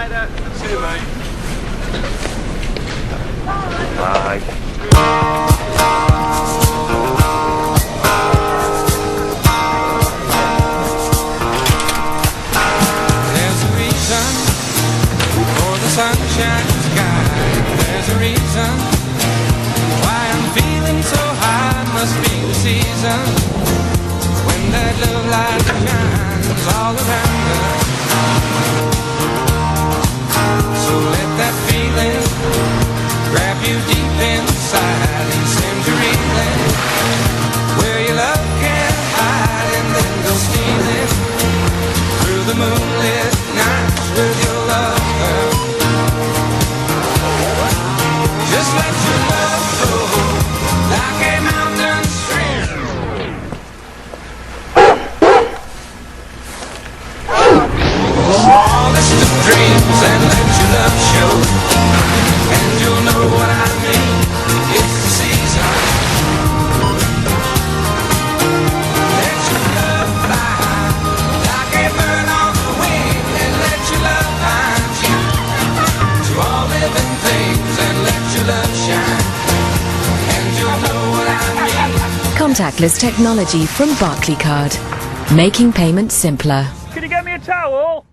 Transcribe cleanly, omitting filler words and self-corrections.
later. See you, mate. Bye. There's a reason for the sunshine sky. There's a reason why I'm feeling so high. Must be the season when that love light shines all around us. So let that feeling grab you deep inside and send you reeling where your love can't hide, and then go stealing through the moonlit nights with your love, girl. Just let your love flow like a mountain stream. Smallest of dreams, and let your love show, and you'll know what I mean. It's the season. Let your love fly like a bird on the wing, and let your love find you to all living things, and let your love shine, and you'll know what I mean. Contactless technology from Barclaycard, making payments simpler. Can you get me a towel?